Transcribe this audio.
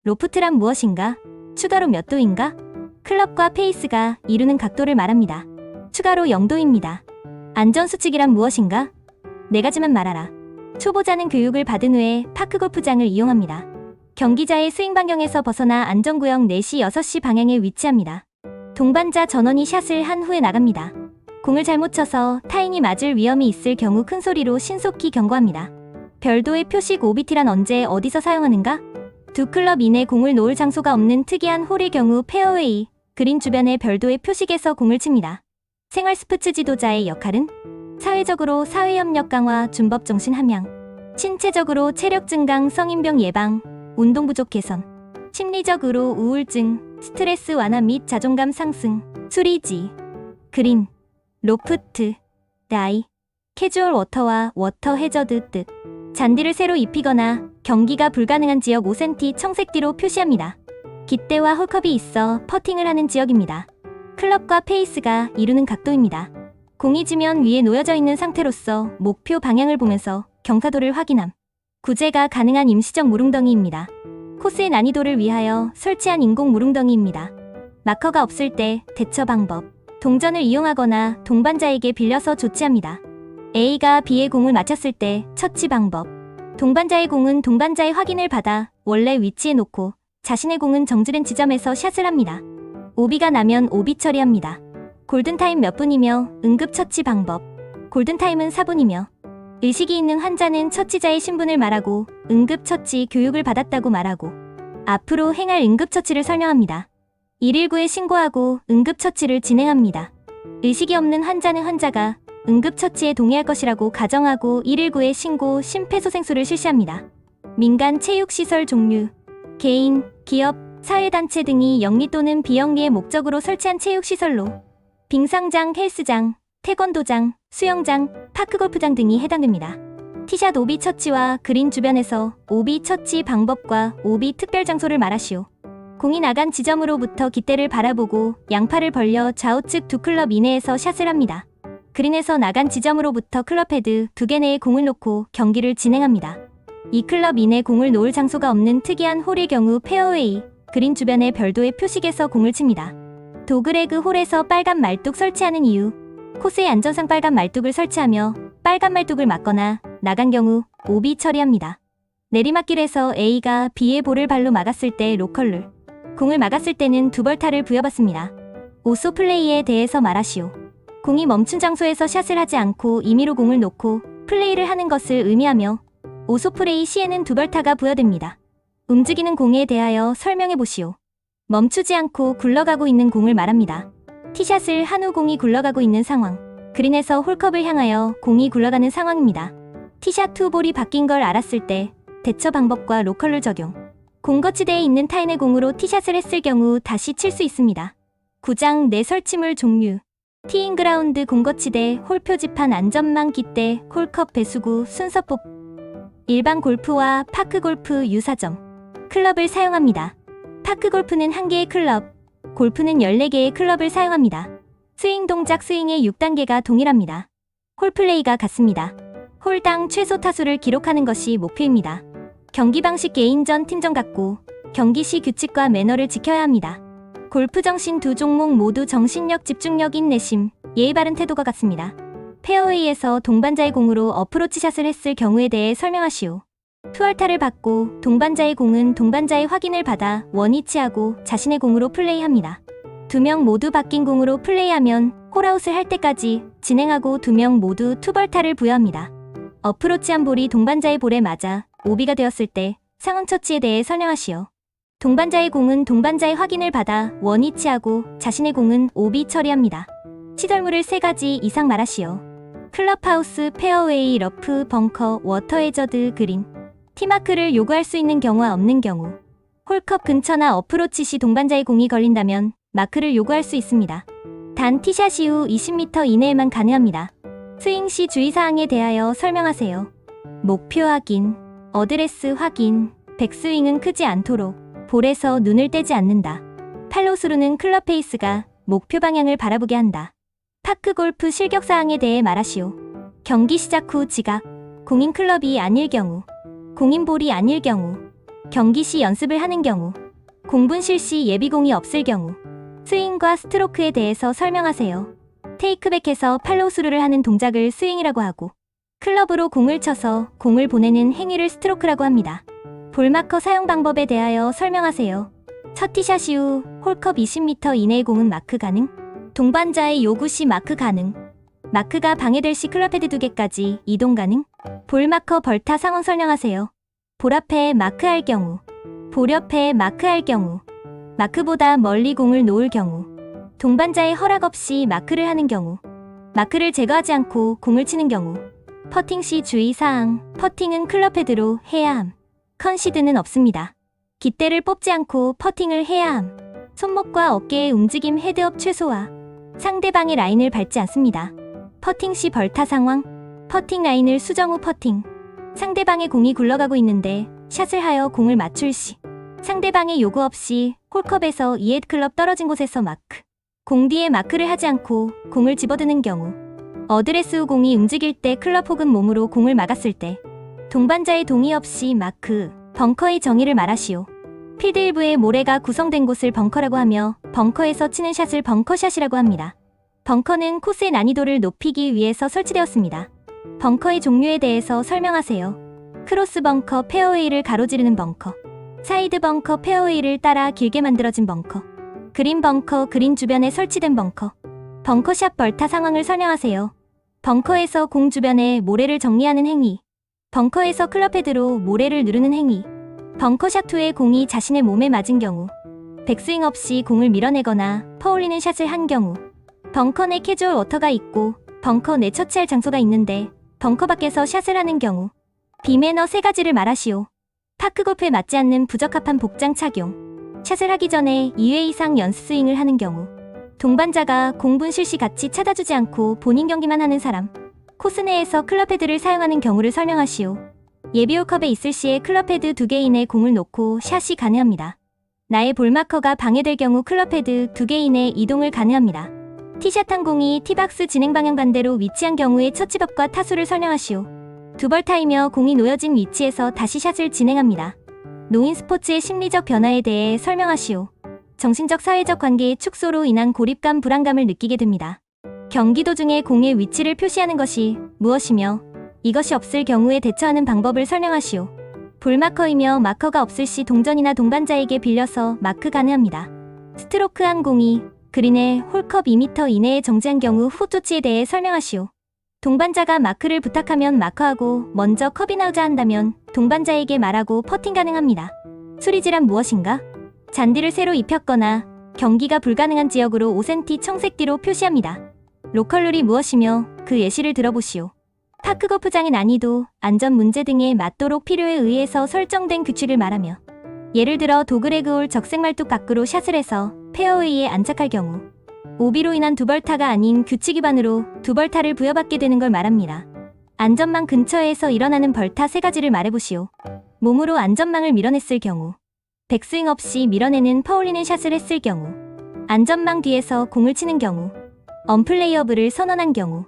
로프트란 무엇인가? 추가로 몇 도인가? 클럽과 페이스가 이루는 각도를 말합니다. 추가로 0도입니다. 안전수칙이란 무엇인가? 네 가지만 말하라. 초보자는 교육을 받은 후에 파크골프장을 이용합니다. 경기자의 스윙 반경에서 벗어나 안전구역 4시 6시 방향에 위치합니다. 동반자 전원이 샷을 한 후에 나갑니다. 공을 잘못 쳐서 타인이 맞을 위험이 있을 경우 큰 소리로 신속히 경고합니다. 별도의 표식 OBT란 언제 어디서 사용하는가? 두 클럽 이내 공을 놓을 장소가 없는 특이한 홀의 경우 페어웨이, 그린 주변의 별도의 표식에서 공을 칩니다. 생활 스포츠 지도자의 역할은? 사회적으로 사회협력 강화, 준법 정신 함양, 신체적으로 체력 증강, 성인병 예방, 운동 부족 개선, 심리적으로 우울증, 스트레스 완화 및 자존감 상승, 수리지, 그린, 로프트, 라이, 캐주얼 워터와 워터 해저드 뜻. 잔디를 새로 입히거나 경기가 불가능한 지역 5cm 청색띠로 표시합니다. 깃대와 홀컵이 있어 퍼팅을 하는 지역입니다. 클럽과 페이스가 이루는 각도입니다. 공이 지면 위에 놓여져 있는 상태로서 목표 방향을 보면서 경사도를 확인함. 구제가 가능한 임시적 무릉덩이입니다. 코스의 난이도를 위하여 설치한 인공 무릉덩이입니다. 마커가 없을 때 대처 방법. 동전을 이용하거나 동반자에게 빌려서 조치합니다. A가 B의 공을 맞췄을 때 처치 방법. 동반자의 공은 동반자의 확인을 받아 원래 위치에 놓고 자신의 공은 정지된 지점에서 샷을 합니다. 오비가 나면 오비 처리합니다. 골든타임 몇 분이며 응급처치 방법. 골든타임은 4분이며 의식이 있는 환자는 처치자의 신분을 말하고 응급처치 교육을 받았다고 말하고 앞으로 행할 응급처치를 설명합니다. 119에 신고하고 응급처치를 진행합니다. 의식이 없는 환자는 환자가 응급처치에 동의할 것이라고 가정하고 119에 신고 심폐소생술을 실시합니다. 민간 체육시설 종류. 개인, 기업, 사회단체 등이 영리 또는 비영리의 목적으로 설치한 체육시설로 빙상장, 헬스장, 태권도장, 수영장, 파크골프장 등이 해당됩니다. 티샷 오비 처치와 그린 주변에서 오비 처치 방법과 오비 특별 장소를 말하시오. 공이 나간 지점으로부터 깃대를 바라보고 양팔을 벌려 좌우측 두 클럽 이내에서 샷을 합니다. 그린에서 나간 지점으로부터 클럽 헤드 2개 내에 공을 놓고 경기를 진행합니다. 이 클럽 이내 공을 놓을 장소가 없는 특이한 홀의 경우 페어웨이, 그린 주변의 별도의 표식에서 공을 칩니다. 도그레그 홀에서 빨간 말뚝 설치하는 이유. 코스의 안전상 빨간 말뚝을 설치하며 빨간 말뚝을 막거나 나간 경우 오비 처리합니다. 내리막길에서 A가 B의 볼을 발로 막았을 때 로컬룰. 공을 막았을 때는 두벌타를 부여받습니다. 오소 플레이에 대해서 말하시오. 공이 멈춘 장소에서 샷을 하지 않고 임의로 공을 놓고 플레이를 하는 것을 의미하며 오소 플레이 시에는 두벌타가 부여됩니다. 움직이는 공에 대하여 설명해 보시오. 멈추지 않고 굴러가고 있는 공을 말합니다. 티샷을 한 후 공이 굴러가고 있는 상황. 그린에서 홀컵을 향하여 공이 굴러가는 상황입니다. 티샷 후 볼이 바뀐 걸 알았을 때 대처 방법과 로컬룰 적용. 공 거치대에 있는 타인의 공으로 티샷을 했을 경우 다시 칠 수 있습니다. 구장 내 설치물 종류. 티잉그라운드, 공거치대, 홀 표지판, 안전망, 깃대, 홀컵, 배수구, 순서뽑. 일반 골프와 파크골프 유사점. 클럽을 사용합니다. 파크골프는 1개의 클럽, 골프는 14개의 클럽을 사용합니다. 스윙 동작 스윙의 6단계가 동일합니다. 홀플레이가 같습니다. 홀당 최소 타수를 기록하는 것이 목표입니다. 경기 방식 개인전, 팀전 같고 경기 시 규칙과 매너를 지켜야 합니다. 골프 정신 두 종목 모두 정신력, 집중력, 인내심, 예의 바른 태도가 같습니다. 페어웨이에서 동반자의 공으로 어프로치샷을 했을 경우에 대해 설명하시오. 투얼타를 받고 동반자의 공은 동반자의 확인을 받아 원위치하고 자신의 공으로 플레이합니다. 2명 모두 바뀐 공으로 플레이하면 홀아웃을 할 때까지 진행하고 2명 모두 투벌타를 부여합니다. 어프로치한 볼이 동반자의 볼에 맞아 오비가 되었을 때 상황 처치에 대해 설명하시오. 동반자의 공은 동반자의 확인을 받아 원위치하고 자신의 공은 오비 처리합니다. 시설물을 3가지 이상 말하시오. 클럽하우스, 페어웨이, 러프, 벙커, 워터 해저드, 그린. 티마크를 요구할 수 있는 경우와 없는 경우. 홀컵 근처나 어프로치 시 동반자의 공이 걸린다면 마크를 요구할 수 있습니다. 단 티샷 이후 20m 이내에만 가능합니다. 스윙 시 주의사항에 대하여 설명하세요. 목표 확인, 어드레스 확인, 백스윙은 크지 않도록 볼에서 눈을 떼지 않는다. 팔로스루는 클럽 페이스가 목표 방향을 바라보게 한다. 파크골프 실격사항에 대해 말하시오. 경기 시작 후 지각, 공인 클럽이 아닐 경우, 공인 볼이 아닐 경우, 경기 시 연습을 하는 경우, 공분실 시 예비공이 없을 경우, 스윙과 스트로크에 대해서 설명하세요. 테이크백해서 팔로우 스루를 하는 동작을 스윙이라고 하고, 클럽으로 공을 쳐서 공을 보내는 행위를 스트로크라고 합니다. 볼마커 사용 방법에 대하여 설명하세요. 첫 티샷 이후 홀컵 20m 이내의 공은 마크 가능, 동반자의 요구 시 마크 가능, 마크가 방해될 시 클럽 헤드 2개까지 이동 가능, 볼마커 벌타 상황 설명하세요. 볼 앞에 마크할 경우, 볼 옆에 마크할 경우, 마크보다 멀리 공을 놓을 경우, 동반자의 허락 없이 마크를 하는 경우, 마크를 제거하지 않고 공을 치는 경우, 퍼팅 시 주의사항, 퍼팅은 클럽 헤드로 해야 함. 컨시드는 없습니다. 깃대를 뽑지 않고 퍼팅을 해야 함. 손목과 어깨의 움직임 헤드업 최소화. 상대방의 라인을 밟지 않습니다. 퍼팅 시 벌타 상황, 퍼팅 라인을 수정 후 퍼팅. 상대방의 공이 굴러가고 있는데 샷을 하여 공을 맞출 시, 상대방의 요구 없이 홀컵에서 2햇 클럽 떨어진 곳에서 마크. 공 뒤에 마크를 하지 않고 공을 집어드는 경우, 어드레스 후 공이 움직일 때 클럽 혹은 몸으로 공을 막았을 때, 동반자의 동의 없이 마크, 벙커의 정의를 말하시오. 필드 일부의 모래가 구성된 곳을 벙커라고 하며 벙커에서 치는 샷을 벙커샷이라고 합니다. 벙커는 코스의 난이도를 높이기 위해서 설치되었습니다. 벙커의 종류에 대해서 설명하세요. 크로스 벙커, 페어웨이를 가로지르는 벙커, 사이드 벙커, 페어웨이를 따라 길게 만들어진 벙커, 그린 벙커, 그린 주변에 설치된 벙커, 벙커샷 벌타 상황을 설명하세요. 벙커에서 공 주변에 모래를 정리하는 행위, 벙커에서 클럽 헤드로 모래를 누르는 행위, 벙커샷 후에 공이 자신의 몸에 맞은 경우, 백스윙 없이 공을 밀어내거나 퍼올리는 샷을 한 경우, 벙커 내 캐주얼 워터가 있고 벙커 내 처치할 장소가 있는데 벙커 밖에서 샷을 하는 경우, 비매너 3가지를 말하시오. 파크골프에 맞지 않는 부적합한 복장 착용, 샷을 하기 전에 2회 이상 연습 스윙을 하는 경우, 동반자가 공분실 시 같이 찾아주지 않고 본인 경기만 하는 사람, 코스 내에서 클럽 헤드를 사용하는 경우를 설명하시오. 예비 홀컵에 있을 시에 클럽 헤드 2개 이내 공을 놓고 샷이 가능합니다. 나의 볼마커가 방해될 경우 클럽 헤드 2개 이내 이동을 가능합니다. 티샷한 공이 티박스 진행 방향 반대로 위치한 경우의 처치법과 타수를 설명하시오. 두벌타이며 공이 놓여진 위치에서 다시 샷을 진행합니다. 노인 스포츠의 심리적 변화에 대해 설명하시오. 정신적 사회적 관계의 축소로 인한 고립감, 불안감을 느끼게 됩니다. 경기 도중에 공의 위치를 표시하는 것이 무엇이며 이것이 없을 경우에 대처하는 방법을 설명하시오. 볼마커이며 마커가 없을 시 동전이나 동반자에게 빌려서 마크 가능합니다. 스트로크한 공이 그린에 홀컵 2m 이내에 정지한 경우 후 조치에 대해 설명하시오. 동반자가 마크를 부탁하면 마커하고 먼저 컵이 나오자 한다면 동반자에게 말하고 퍼팅 가능합니다. 수리질란 무엇인가? 잔디를 새로 입혔거나 경기가 불가능한 지역으로 5cm 청색띠로 표시합니다. 로컬룰이 무엇이며 그 예시를 들어보시오. 파크골프장의 난이도, 안전 문제 등의 맞도록 필요에 의해서 설정된 규칙을 말하며, 예를 들어 도그레그홀 적색말뚝 밖으로 샷을 해서 페어웨이에 안착할 경우, 오비로 인한 두벌타가 아닌 규칙 위반으로 두벌타를 부여받게 되는 걸 말합니다. 안전망 근처에서 일어나는 벌타 3가지를 말해보시오. 몸으로 안전망을 밀어냈을 경우, 백스윙 없이 밀어내는 퍼올리는 샷을 했을 경우, 안전망 뒤에서 공을 치는 경우, 언플레이어블을 선언한 경우,